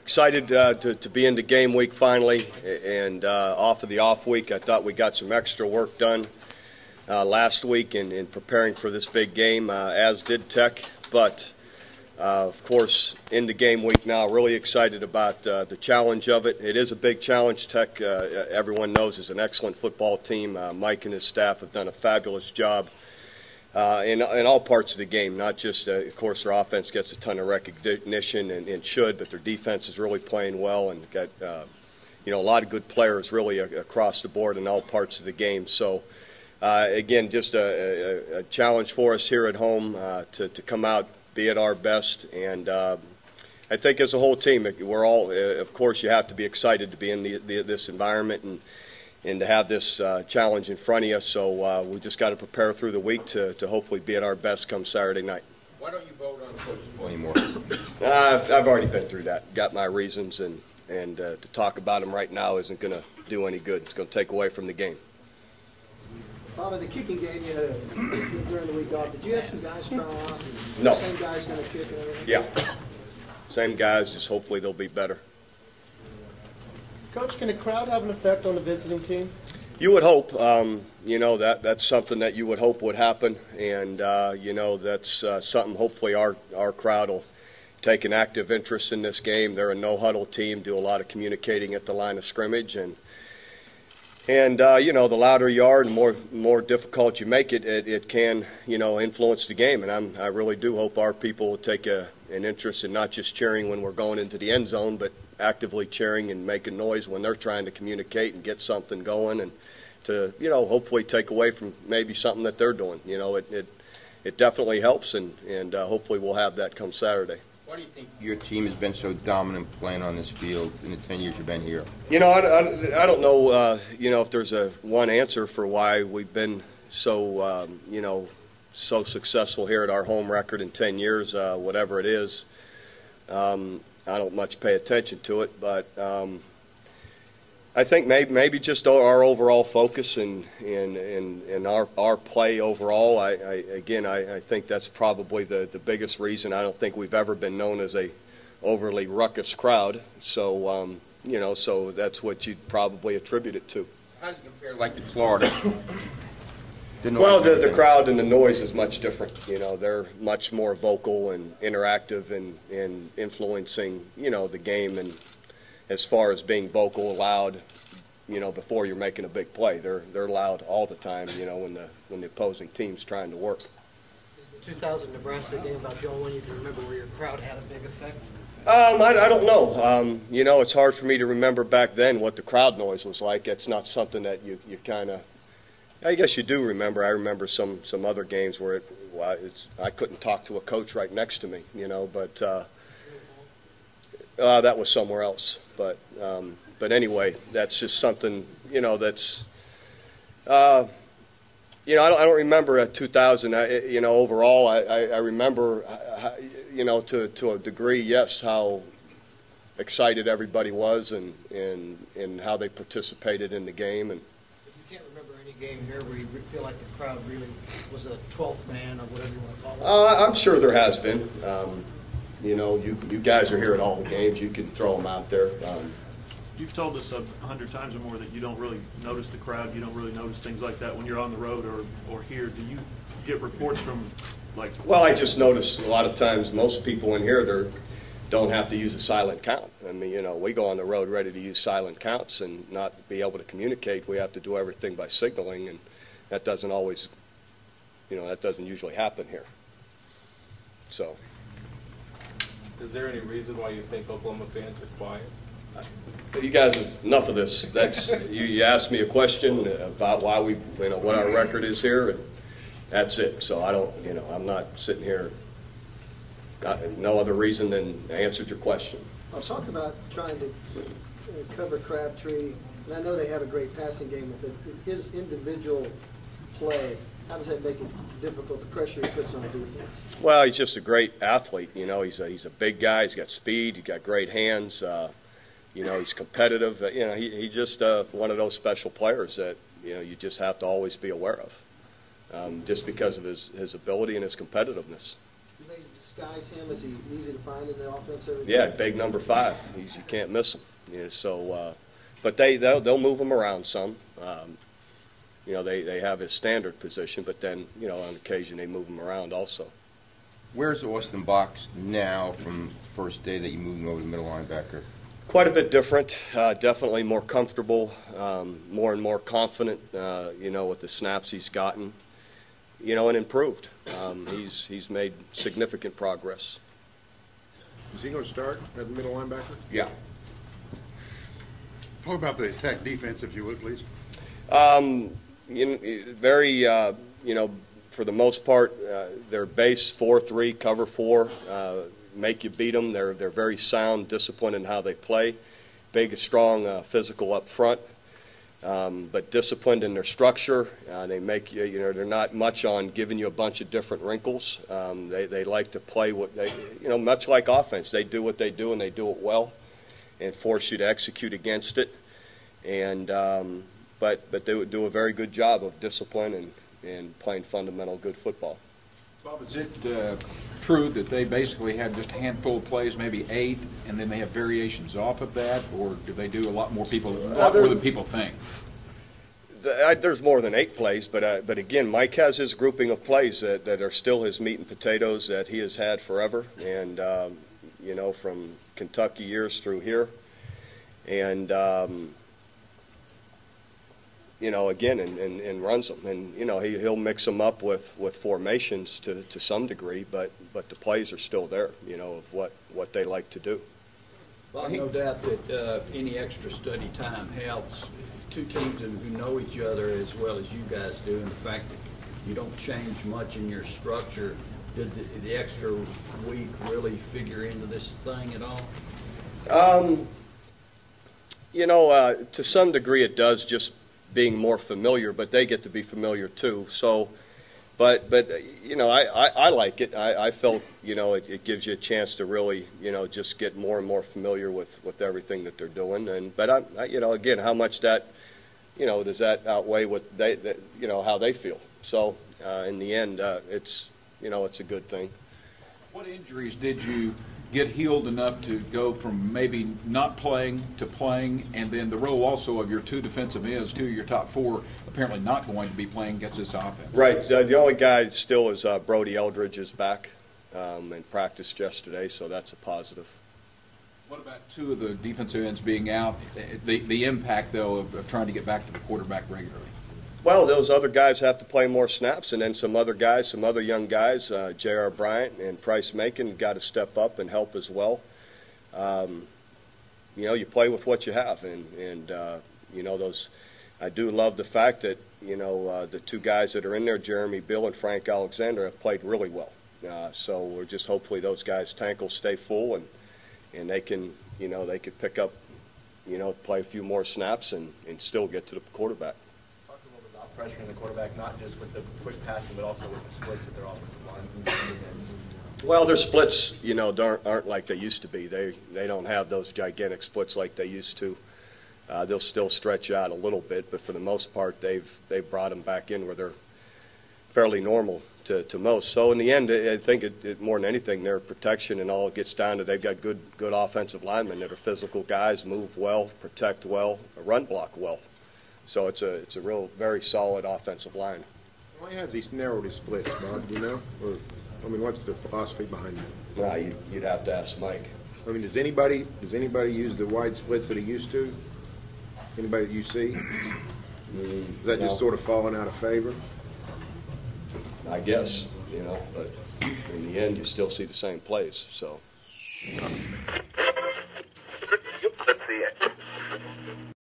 Excited to be into game week finally, and off of the off week. I thought we got some extra work done last week in preparing for this big game, as did Tech. But, of course, into game week now, really excited about the challenge of it. It is a big challenge. Tech, everyone knows, is an excellent football team. Mike and his staff have done a fabulous job in all parts of the game, not just, of course, their offense gets a ton of recognition and should, but their defense is really playing well and got, a lot of good players really across the board in all parts of the game. So, again, just a challenge for us here at home to come out, be at our best, and I think as a whole team, we're all, of course, you have to be excited to be in this environment and to have this challenge in front of you. So we just got to prepare through the week to hopefully be at our best come Saturday night. Why don't you vote on coaches anymore? I've already been through that. Got my reasons, and to talk about them right now isn't going to do any good. It's going to take away from the game. Bob, in the kicking game you had during the week off, did you have some guys throw off? No. The same guys going to kick and everything? Yeah. Same guys, just hopefully they'll be better. Coach, can the crowd have an effect on the visiting team? You would hope. That's something that you would hope would happen, and that's something hopefully our crowd will take an active interest in this game. They're a no-huddle team, do a lot of communicating at the line of scrimmage, and the louder you are, the more difficult you make it, it can influence the game. And I really do hope our people will take an interest in not just cheering when we're going into the end zone, but actively cheering and making noise when they're trying to communicate and get something going, and to hopefully take away from maybe something that they're doing. It definitely helps, and hopefully we'll have that come Saturday. Why do you think your team has been so dominant playing on this field in the 10 years you've been here? I don't know if there's a one answer for why we've been so so successful here at our home record in 10 years, whatever it is. I don't much pay attention to it, but I think maybe just our overall focus and our play overall. I think that's probably the biggest reason. I don't think we've ever been known as a overly ruckus crowd. So so that's what you'd probably attribute it to. How does it compare, like, to Florida? The crowd and the noise is much different. They're much more vocal and interactive and influencing, the game. And as far as being vocal, loud, before you're making a big play, they're loud all the time, when the opposing team's trying to work. Is the 2000 Nebraska game about the only one you can remember where your crowd had a big effect? I don't know. It's hard for me to remember back then what the crowd noise was like. It's not something that you kind of. I guess you do remember. I remember some other games where I couldn't talk to a coach right next to me, but that was somewhere else. But anyway, that's just something, that's, I don't remember 2000, overall. I remember, to a degree, yes, how excited everybody was and how they participated in the game. And Can't remember any game here where you feel like the crowd really was a 12th man or whatever you want to call it? I'm sure there has been. You guys are here at all the games. You can throw them out there. You've told us 100 times or more that you don't really notice the crowd. You don't really notice things like that when you're on the road or here. Do you get reports from, like? Well, I just notice a lot of times most people in here, don't have to use a silent count. I mean, we go on the road ready to use silent counts and not be able to communicate. We have to do everything by signaling, and that doesn't always, that doesn't usually happen here. So. Is there any reason why you think Oklahoma fans are quiet? You guys, enough of this. That's you asked me a question about why we, what our record is here, and that's it. So I don't, I'm not sitting here. No other reason than I answered your question. I'll talk about trying to cover Crabtree, and I know they have a great passing game, but his individual play, how does that make it difficult, the pressure he puts on defense? Well, he's just a great athlete. He's a big guy. He's got speed. He's got great hands. He's competitive. He's just one of those special players that you just have to always be aware of, just because of his ability and his competitiveness. He made skies him? Is he easy to find in the offense every Yeah, time? big number 5. You can't miss him. Yeah, so, but they'll move him around some. They have his standard position, but then on occasion they move him around also. Where's Austin Box now from first day that you moved him over to middle linebacker? Quite a bit different, definitely more comfortable, more and more confident, with the snaps he's gotten, and improved. He's made significant progress. Is he going to start at the middle linebacker? Yeah. Talk about the attack defense, if you would, please. Very, for the most part, they're base 4-3, cover 4, make you beat them. They're very sound, disciplined in how they play. Big, strong, physical up front, but disciplined in their structure. They make you, they're not much on giving you a bunch of different wrinkles. They like to play what they, much like offense. They do what they do and they do it well, and force you to execute against it. And but they do a very good job of discipline and playing fundamental good football. Bob, is it true that they basically have just a handful of plays, maybe 8, and then they have variations off of that, or do they do a lot more than people think? There's more than 8 plays, but again, Mike has his grouping of plays that are still his meat and potatoes that he has had forever, and from Kentucky years through here, and again, and runs them. And, he'll mix them up with formations to some degree, but the plays are still there, of what they like to do. Well, no doubt that any extra study time helps. Two teams who know each other as well as you guys do, and the fact that you don't change much in your structure, did the extra week really figure into this thing at all? To some degree it does, just being more familiar, but they get to be familiar too. So, but I like it. I felt it gives you a chance to really just get more and more familiar with everything that they're doing. And but again, how much that does that outweigh what how they feel? So in the end, it's it's a good thing. What injuries did you get healed enough to go from maybe not playing to playing, and then the role also of your 2 defensive ends, 2 of your top 4 apparently not going to be playing against this offense? Right. The only guy still is Brody Eldridge is back and practiced yesterday, so that's a positive. What about 2 of the defensive ends being out? The impact, though, of trying to get back to the quarterback regularly? Well, those other guys have to play more snaps, and then some other young guys, J.R. Bryant and Price Macon, got to step up and help as well. You play with what you have, and those. I do love the fact that the 2 guys that are in there, Jeremy Bill and Frank Alexander, have played really well. So we're just hopefully those guys' tank will stay full, and they can they could pick up play a few more snaps and still get to the quarterback. Pressuring the quarterback, not just with the quick passing, but also with the splits that they're offensive line. Well, their splits, aren't like they used to be. They don't have those gigantic splits like they used to. They'll still stretch out a little bit, but for the most part, they've brought them back in where they're fairly normal to most. So in the end, I think it more than anything, their protection and all gets down to they've got good offensive linemen that are physical guys, move well, protect well, run block well. So it's a real very solid offensive line. Why has he narrowed his splits, Bob? Do you know? Or, what's the philosophy behind it? Well, you'd have to ask Mike. Does anybody use the wide splits that he used to? Anybody that you see? Is that just sort of falling out of favor? I guess, but in the end, you still see the same plays. So. Let's see it.